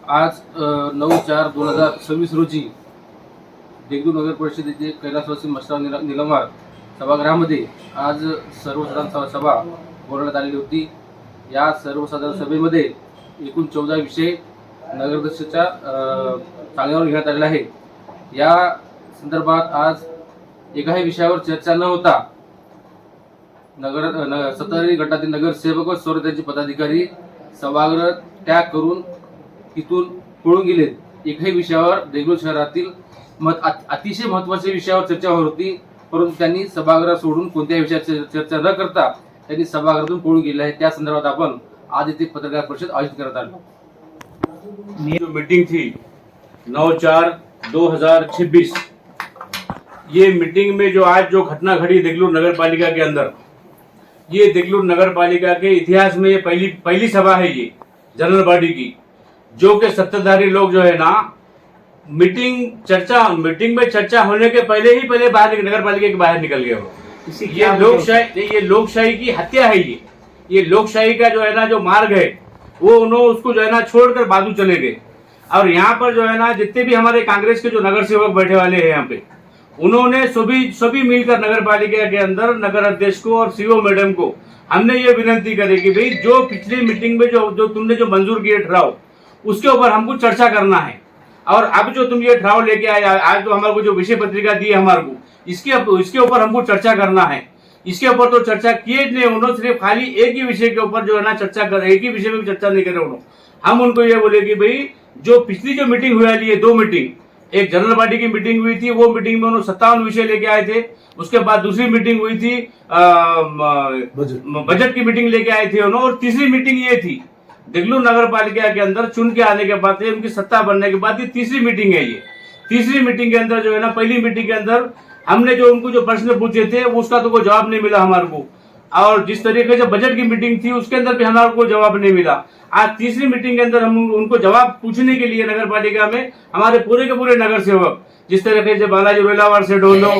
आज 9/4/2026 रोजी देगलूर नगर परिषदेचे कैलासवासी मस्ताव निलंवार सभागृहामध्ये आज सर्वसाधारण सभा बोलवण्यात आलेली होती। या सर्वसाधारण सभेमध्ये एकूण 14 विषय नगराध्यक्षाच्या सांगण्यावर घेण्यात आलेले आहे। या संदर्भात आज एकाही विषयावर चर्चा न होता सत्ताधारी गटातील नगरसेवक व सर्व त्यांचे पदाधिकारी सभागृह त्याग करून तिथून पळून गेले। एकही विषयावर देगलूर शहरातील अतिशय महत्त्वाच्या विषयावर चर्चा होत होती, परंतु त्यांनी सभागृह सोडून कोणत्याही विषयाची चर्चा न करता त्यांनी सभागृहातून पळून गेले आहे। त्या संदर्भात आपण आज इथे पत्रकार परिषद आयोजित करत आलो। जो मीटिंग थी 9/4/2026, ये मीटिंग में जो आज जो घटना घटी देगलूर नगर पालिका के अंदर, ये देगलूर नगर पालिका के इतिहास में ये पहली सभा है ये जनरल बॉडी की, जो के सत्ताधारी लोग जो है ना मीटिंग में चर्चा होने के पहले बाहर नगर पालिका के बाहर निकल गए हो। ये लोकशाही की हत्या है। ये लोकशाही का जो है ना जो मार्ग है वो उन्होंने उसको जो है ना छोड़कर बाजू चले गए। और यहाँ पर जो है ना जितने भी हमारे कांग्रेस के जो नगर सेवक बैठे वाले हैं यहाँ पे, उन्होंने सभी मिलकर नगर पालिका के अंदर नगर अध्यक्ष को और सीओ मैडम को हमने ये विनती करी कि भाई जो पिछली मीटिंग में जो तुमने जो मंजूर किए ठहराव, उसके ऊपर हमको चर्चा करना है। और अब जो तुम ये ठहराव लेके आए आज जो हमारे को जो विषय पत्रिका दी है हमारे को, इसके ऊपर हमको चर्चा करना है। इसके ऊपर तो चर्चा किए नहीं उन्होंने, सिर्फ खाली एक ही विषय के ऊपर जो है ना चर्चा कर, एक ही विषय में चर्चा नहीं करे उन्होंने। हम उनको ये बोले कि भाई जो पिछली जो मीटिंग हुई है 2 मीटिंग, एक जनरल बॉडी की मीटिंग हुई थी, वो मीटिंग में उन्होंने 57 विषय लेके आए थे। उसके बाद दूसरी मीटिंग हुई थी बजट की मीटिंग लेके आए थे उन्होंने, और तीसरी मीटिंग ये थी देगलूर नगर पालिका के अंदर चुन के आने के बाद उनकी सत्ता बनने के बाद ये तीसरी मीटिंग है। ये तीसरी मीटिंग के अंदर जो है ना पहली मीटिंग के अंदर हमने जो उनको जो प्रश्न पूछे थे उसका तो कोई जवाब नहीं मिला हमारे को, और जिस तरीके से बजट की मीटिंग थी उसके अंदर भी हमारे को जवाब नहीं मिला। आज तीसरी मीटिंग के अंदर हम उनको जवाब पूछने के लिए नगर पालिका में हमारे पूरे के पूरे नगर सेवक, जिस तरीके से बालाजी रोलावार सेठ हो दो,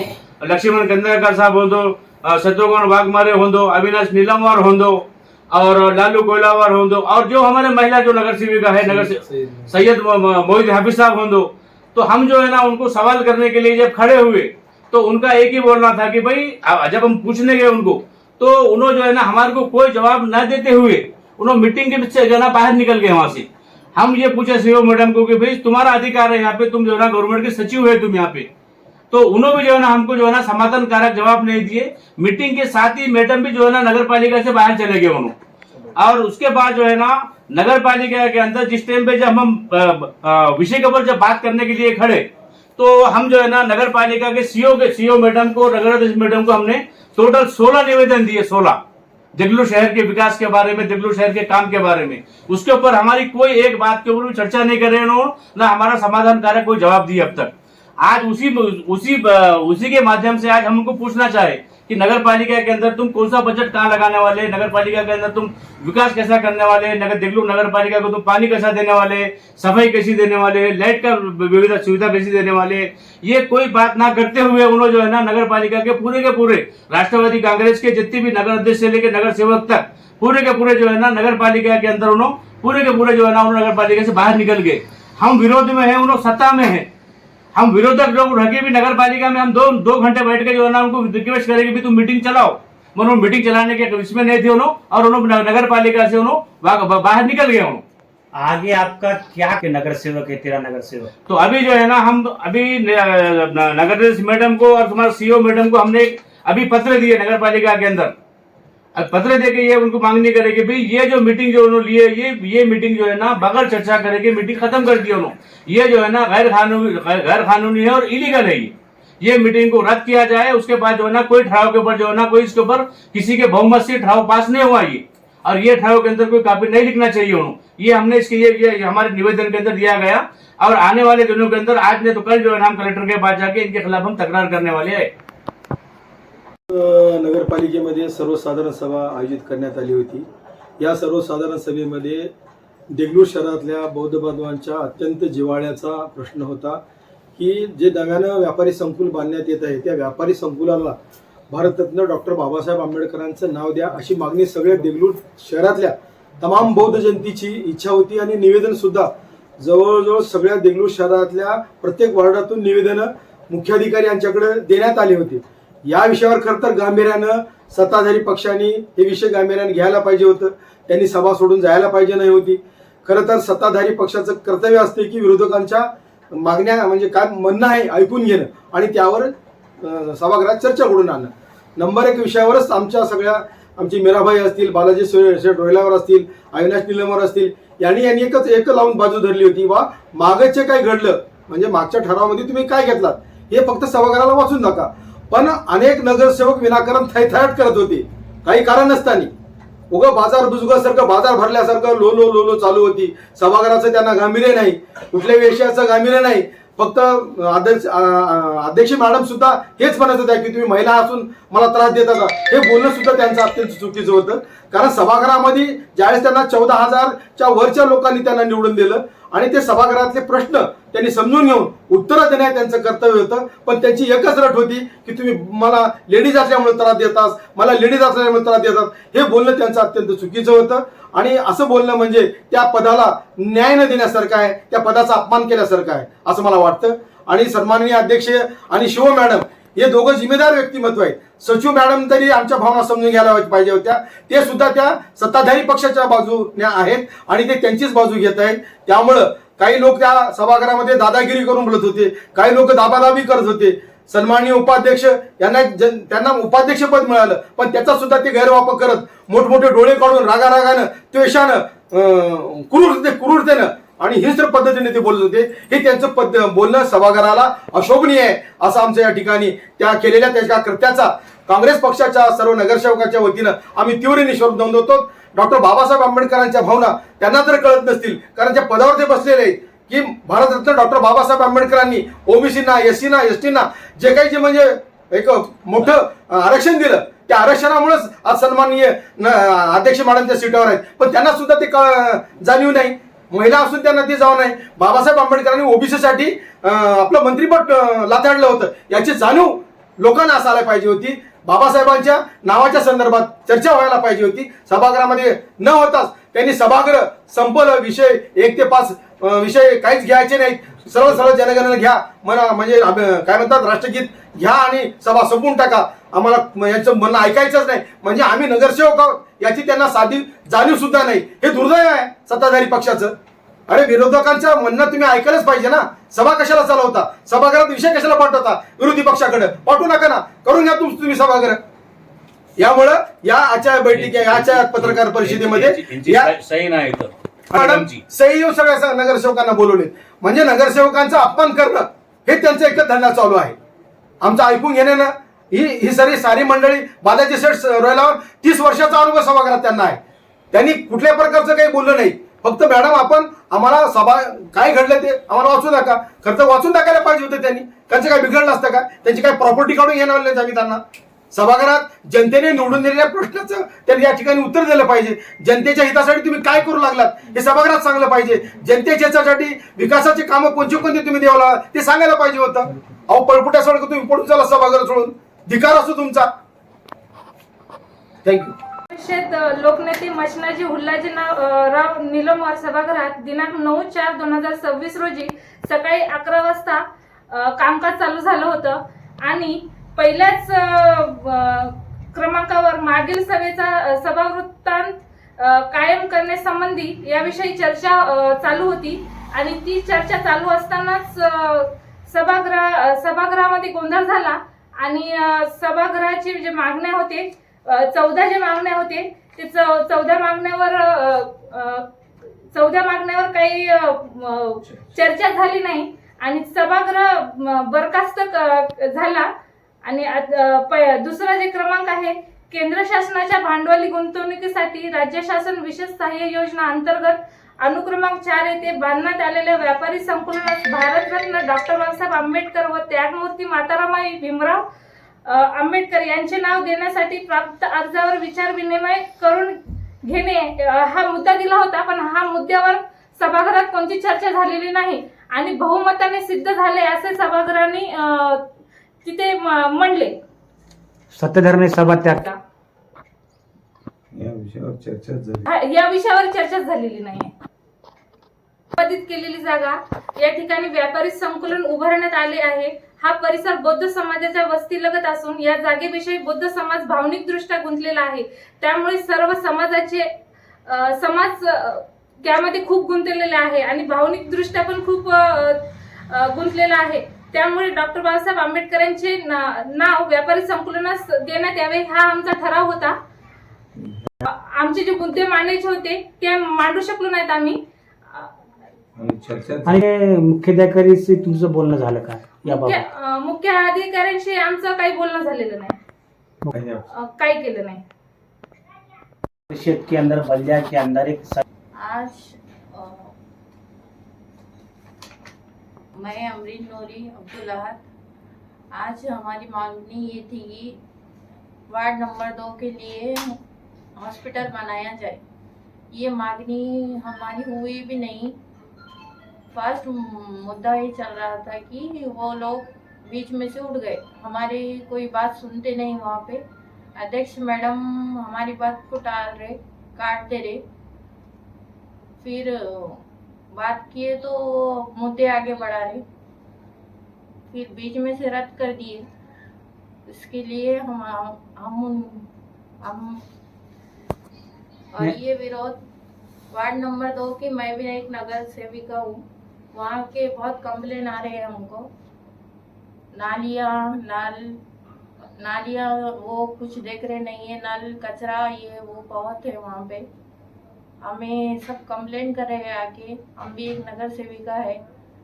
लक्ष्मण कंदरकर साहब हो दो, शत्रुघ्न वाघमारे हो दो, अविनाश नीलमवार हो दो, और लालू कोयलावार हो दो, और जो हमारे महिला जो नगर सेविका है नगर सैयद मोहित हाफिज साहब हो दो, तो हम जो है ना उनको सवाल करने के लिए जब खड़े हुए तो उनका एक ही बोलना था कि भाई जब हम पूछने गए उनको तो उन्होंने जो है ना हमारे को कोई जवाब न देते हुए उन्होंने मीटिंग के पीछे जो है ना बाहर निकल गए वहां से। हम ये पूछे सीओ मैडम को कि भाई तुम्हारा अधिकार है यहाँ पे, तुम जो है ना गवर्नमेंट के सचिव है तुम यहाँ पे, तो उन्होंने भी जो है ना हमको जो है ना समाधान कारक जवाब नहीं दिए। मीटिंग के साथ ही मैडम भी जो है ना नगर पालिका से बाहर चले गए उन्होंने। और उसके बाद जो है ना नगर पालिका के अंदर जिस टाइम पे जब हम विषय के ऊपर जब बात करने के लिए खड़े, तो हम जो है ना नगर पालिका के सीओ मैडम को, नगर अध्यक्ष मैडम को हमने टोटल 16 निवेदन दिए, 16 देगलूर शहर के विकास के बारे में, देगलूर शहर के काम के बारे में। उसके ऊपर हमारी कोई एक बात के ऊपर चर्चा नहीं कर रहे उन्होंने, ना हमारा समाधान कारक कोई जवाब दिया अब तक। आज उसी के माध्यम से आज हम उनको पूछना चाहे कि नगर पालिका के अंदर तुम कौन सा बजट कहाँ लगाने वाले, नगर पालिका के अंदर तुम विकास कैसा करने वाले, देगलूर नगर पालिका को तुम पानी कैसा देने वाले, सफाई कैसी देने वाले, लाइट का विविध सुविधा कैसी देने वाले, ये कोई बात ना करते हुए उन्होंने जो है ना नगर पालिका के पूरे राष्ट्रवादी कांग्रेस के जितने भी नगर अध्यक्ष से लेकर नगर सेवक तक पूरे के पूरे जो है ना नगर पालिका के अंदर उन्होंने पूरे के पूरे जो है ना उन्होंने नगर पालिका से बाहर निकल गए। हम विरोध में है, उन्होंने सत्ता में है। हम विरोधक लोग रह के भी नगर पालिका में हम दो घंटे बैठ के जो है ना उनको रिक्वेस्ट करेंगे भी तुम मीटिंग चलाओ, उन्होंने मीटिंग चलाने के इसमें नहीं थे उन्होंने, और उन्होंने नगर पालिका से उन्होंने बाहर निकल गए उन्होंने। आगे आपका क्या के नगर सेवक है, तेरा नगर सेवक? तो अभी जो है ना हम अभी नगर अध्यक्ष मैडम को और तुम्हारे सीओ मैडम को हमने अभी पत्र दिए नगर पालिका के अंदर। पत्र देके ये उनको मांगनी करे कि भाई ये जो मीटिंग जो उन्होंने लिए ये मीटिंग जो है ना बगैर चर्चा करे कि मीटिंग खत्म कर दी उन्होंने। ये जो है ना गैर कानूनी है और इलीगल है। ये मीटिंग को रद्द किया जाए। उसके बाद जो है ना कोई ठहराव के ऊपर जो है ना कोई इसके ऊपर किसी के बहुमत से ठहराव पास नहीं हुआ ये, और ये ठहराव के अंदर कोई कॉपी नहीं लिखना चाहिए उन्होंने। ये हमने इसके ये हमारे निवेदन के अंदर दिया गया, और आने वाले दिनों के अंदर आज ने तो कल जो है ना हम कलेक्टर के पास जाके इनके खिलाफ हम तक्रार करने वाले हैं। नगरपालिकेमध्ये सर्वसाधारण सभा आयोजित करण्यात आली होती। या सर्वसाधारण सभेमध्ये देगलूर शहरातल्या बौद्ध बांधवांच्या अत्यंत जिव्हाळ्याचा प्रश्न होता की जे नव्यानं व्यापारी संकुल बांधण्यात येत आहे त्या व्यापारी संकुलाला भारतरत्न डॉक्टर बाबासाहेब आंबेडकरांचं नाव द्या अशी मागणी सगळ्या देगलूर शहरातल्या तमाम बौद्ध जनतेची इच्छा होती आणि निवेदन सुद्धा जवळजवळ सगळ्या देगलूर शहरातल्या प्रत्येक वॉर्डातून निवेदनं मुख्याधिकारी यांच्याकडे देण्यात आली होती. या विषयावर खरं तर गांभीर्यानं सत्ताधारी पक्षांनी हे विषय गांभीर्यानं घ्यायला पाहिजे होतं. त्यांनी सभा सोडून जायला पाहिजे नाही होती. खरं तर सत्ताधारी पक्षाचं कर्तव्य असते की विरोधकांच्या मागण्या म्हणजे काय म्हणणं आहे ऐकून घेणं आणि त्यावर सभागृहात चर्चा घडून आणणं. नंबर 1 विषयावरच आमची मीराबाई असतील, बालाजी शेठ रोहिलावर असतील, अविनाश निलमवर असतील, यांनी एक लावून बाजू धरली होती. वा मागचे काय घडलं म्हणजे मागच्या ठरावामध्ये तुम्ही काय घेतलात हे फक्त सभागृहाला वाचून नका. पण अनेक नगरसेवक विनाकारण थैथयाट करत होते काही कारण नसताना. उगं बाजार बुजगासारखं बाजार भरल्यासारखं लो चालू होती. सभागृहाचं त्यांना गांभीर्य नाही, कुठल्याही विषयाचं गांभीर्य नाही. फक्त अध्यक्ष मॅडम सुद्धा हेच म्हणत होत्या की तुम्ही महिला असून मला त्रास देता का. हे बोलणं सुद्धा त्यांचं अत्यंत चुकीचं होतं. कारण सभागृहामध्ये ज्यावेळेस त्यांना 14,000च्या वरच्या लोकांनी त्यांना निवडून दिलं आणि ते सभागृहातले प्रश्न त्यांनी समजून घेऊन उत्तरं देण्यात त्यांचं कर्तव्य होतं. पण त्यांची एकच रट होती की तुम्ही मला लेडीज असल्यामुळे त्रास देतास, मला लेडीज असल्यामुळे त्रास देतात. हे बोलणं त्यांचं अत्यंत चुकीचं होतं. आणि असं बोलणं म्हणजे त्या पदाला न्याय न देण्यासारखं आहे, त्या पदाचा अपमान केल्यासारखं आहे असं मला वाटतं. आणि सन्माननीय अध्यक्ष आणि शिव मॅडम हे दोघं जिम्मेदार व्यक्तिमत्व आहेत. सचिव मॅडम तरी आमच्या भावना समजून घ्यायला पाहिजे होत्या. ते सुद्धा त्या सत्ताधारी पक्षाच्या बाजूने आहेत आणि ते त्यांचीच बाजू घेत आहेत. त्यामुळं काही लोक त्या सभागृहामध्ये दादागिरी करून बोलत होते, काही लोक दाबादाबी करत होते. सन्माननीय उपाध्यक्ष त्यांना उपाध्यक्ष पद मिळालं पण त्याचा सुद्धा ते गैरवापर करत मोठमोठे डोळे काढून रागारागानं त्वेषानं क्रूरतेनं आणि हिंस्र पद्धतीने ते बोलत होते. हे त्यांचं बोलणं सभागृहाला अशोभनीय आहे असं आमच्या या ठिकाणी त्या केलेल्या त्याच्या कृत्याचा काँग्रेस पक्षाच्या सर्व नगरसेवकाच्या वतीनं आम्ही तीव्र निषेध नोंदवतो. डॉक्टर बाबासाहेब आंबेडकरांच्या भावना त्यांना जर कळत नसतील कारण त्या पदावर ते बसलेले आहेत की भारतरत्न डॉक्टर बाबासाहेब आंबेडकरांनी ओबीसीना, एससीना, एसटीना जे काही जे म्हणजे एक मोठं आरक्षण दिलं त्या आरक्षणामुळेच आज सन्माननीय अध्यक्ष मॅडम त्या सीटावर आहेत. पण त्यांना सुद्धा ते जाणीव नाही. महिला असून त्यांना ते जाऊ नाही. बाबासाहेब आंबेडकरांनी ओबीसीसाठी आपलं मंत्रिपद लाथाडलं होतं याची जाणीव लोकांना असायला पाहिजे होती. बाबासाहेबांच्या नावाच्या संदर्भात चर्चा व्हायला पाहिजे होती. सभागृहामध्ये न होताच त्यांनी सभागृह संपलं, विषय 1 ते 5 विषय काहीच घ्यायचे नाहीत. सरळ जनगणना घ्या म्हणजे काय म्हणतात राष्ट्रगीत घ्या आणि सभा संपवून टाका. आम्हाला यांचं म्हणणं ऐकायचंच नाही. म्हणजे आम्ही नगरसेवक आहोत याची त्यांना साधी जाणीव सुद्धा नाही. हे दुर्दैव आहे सत्ताधारी पक्षाचं. अरे विरोधकांचं म्हणणं तुम्ही ऐकायलाच पाहिजे ना. सभा कशाला चालवता, सभागृहात विषय कशाला पाठवता विरोधी पक्षाकडे. पाठवू नका ना, करून घ्या तुम्ही सभागृह. यामुळं या आजच्या बैठकी आजच्या पत्रकार परिषदेमध्ये सही नाही मॅडम सही सगळ्या नगरसेवकांना बोलवले. म्हणजे नगरसेवकांचा अपमान करणं हे त्यांचं एकच धंदा चालू आहे. आमचं ऐकून घेण्यानं ही सारी मंडळी बालाजी शेठ रोहिलावर 30 वर्षाचा अनुभव सभागृहात त्यांना आहे. त्यांनी कुठल्या प्रकारचं काही बोललं नाही. फक्त मॅडम आम्हाला सभा काय घडलं ते आम्हाला वाचू नका. खरं तर वाचून टाकायला पाहिजे होतं त्यांनी. त्यांचं काय बिघडलं असतं का. त्यांची काय प्रॉपर्टी काढून घेणार नाही आम्ही त्यांना. सभागृहात जनतेने निवडून दिलेल्या प्रश्नाचं त्यांनी या ठिकाणी उत्तर दिलं पाहिजे. जनतेच्या हितासाठी तुम्ही काय करू लागलात हे सभागृहात सांगलं पाहिजे. जनतेच्या हितासाठी विकासाची कामं कोणती तुम्ही द्यावला ते सांगायला पाहिजे होतं. अहो पळपुट्यासारखं तुम्ही पळून चला सभागृह सोडून. धिकार असतो तुमचा. थँक्यू. परिषद लोकनेते मचनाजी हुल्लाजी राव निलमवार सभागृहात दिनांक 9/4/2026 रोजी सकाळी 11 वाजता कामकाज चालू झालं होतं आणि पहिल्याच क्रमांकावर मागील सभेचा सभावृत्तांत कायम करण्यासंबंधी याविषयी चर्चा चालू होती आणि ती चर्चा चालू असतानाच सभागृहामध्ये गोंधळ झाला आणि सभागृहाचे जे मागण्या होते 14 जे मागण्या होते ते 14 मागण्यावर काही चर्चा झाली नाही आणि सभागृह बरखास्त झाला. आणि दुसरा जे क्रमांक आहे केंद्र शासनाच्या भांडवली गुंतवणुकीसाठी राज्य शासन विशेष सहाय्य योजना अंतर्गत अनुक्रमांक 4 येथे बांधण्यात आलेल्या व्यापारी संकुलात भारतरत्न डॉक्टर बाबासाहेब आंबेडकर व त्यागमूर्ती मातारामाई भीमराव आंबेडकर यांचे नाव देण्यासाठी प्राप्त अर्जावर विचार विनिमय करून घेणे हा मुद्दा दिला होता. पण हा मुद्द्यावर सभागृहात कोणती चर्चा झालेली नाही आणि बहुमताने सिद्ध झाले असे सभागृहाने तिथे म्हणले. सत्ताधाऱ्यांनी सभात्याग या विषयावर चर्चा झालेली नाही. संपादित केलेली जागा या ठिकाणी व्यापारी संकुलन उभारण्यात आले आहे. हा परिसर बौद्ध समाजाच्या वस्तीलगत असून या जागेविषयी बौद्ध समाज भावनिकदृष्ट्या गुंतलेला आहे. त्यामुळे सर्व समाजाचे समाज त्यामध्ये खूप गुंतलेले आहे आणि भावनिकदृष्ट्या पण खूप गुंतलेला आहे. त्यामुळे डॉक्टर बाबासाहेब आंबेडकरांचे नाव व्यापारी संकुलनास देण्यात यावे हा आमचा ठराव होता. आमचे जे मुद्दे मांडायचे होते ते मांडू शकलो नाहीत आम्ही. आणि मुख्याधिकारीशी तुमचं बोलणं झालं का याबाबत? मुख्य अधिकाऱ्यांशी आमचं काही बोलणं झालेलं नाही, काही केलं नाही. परिषद के अंदर बल्दिया के अंदर एक आज मैं अमरीन नूरी अब्दुल अहद, आज हमारी मांगनी ये थी कि वार्ड नंबर 2 के लिए हॉस्पिटल बनाया जाए. ये मांगनी हमारी हुई भी नहीं. फर्स्ट मुद्दा ये चल रहा था कि वो लोग बीच में से उठ गए, हमारी कोई बात सुनते नहीं. वहाँ पे अध्यक्ष मैडम हमारी बात को टाल रहे, काटते रहे. फिर बात किए तो मुद्दे आगे बढ़ा रहे, फिर बीच में से रद्द कर दिए. इसके लिए हम और ये विरोध वार्ड नंबर 2 की, मैं भी एक नगर सेविका हूँ. वहाँ के बहुत कंप्लेन आ रहे हैं हमको. नालियाँ वो कुछ देख रहे नहीं है, नल कचरा ये वो बहुत है वहाँ पे. हमें सब कंप्लेन कर रहे हैं आके. हम भी एक नगर सेविका है.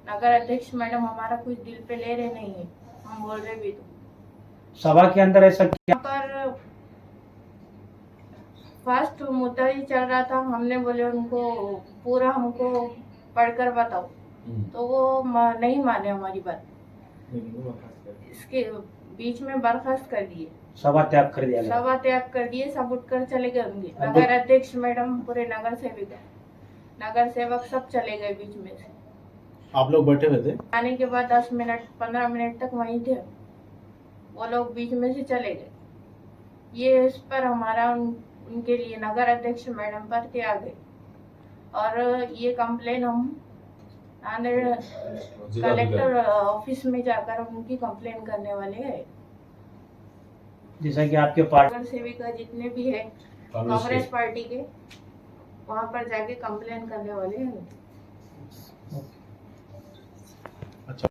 नगर अध्यक्ष मैडम हमारा कुछ दिल पे ले रहे नहीं है, हम बोल रहे भी तो. सभा के अंदर ऐसा क्या? पर फर्स्ट मुद्दा ही चल रहा था. हमने बोले उनको पूरा हमको पढ़कर बताओ, तो वो नहीं माने हमारी बात. इसके बीच में बर्खास्त कर दिए, सभा त्याग कर दिया गया. सभा त्याग कर दिए. सब उठकर चले गए होंगे. नगर अध्यक्ष मैडम, पूरे नगर सेवक सब चले गए बीच में से. आप लोग बैठे हुए थे? आने के बाद 10 मिनट 15 मिनट तक वहीं थे. वो लोग बीच में से चले गए. ये इस पर हमारा उनके लिए नगर अध्यक्ष मैडम पर त्याग है. और ये कंप्लेन हम कलेक्टर ऑफिस में जाकर उनकी कंप्लेन करने वाले हैं. जैसा कि आपके पार्टी नगर सेविका जितने भी है कांग्रेस पार्टी के, वहाँ पर जाके कंप्लेन करने वाले हैं.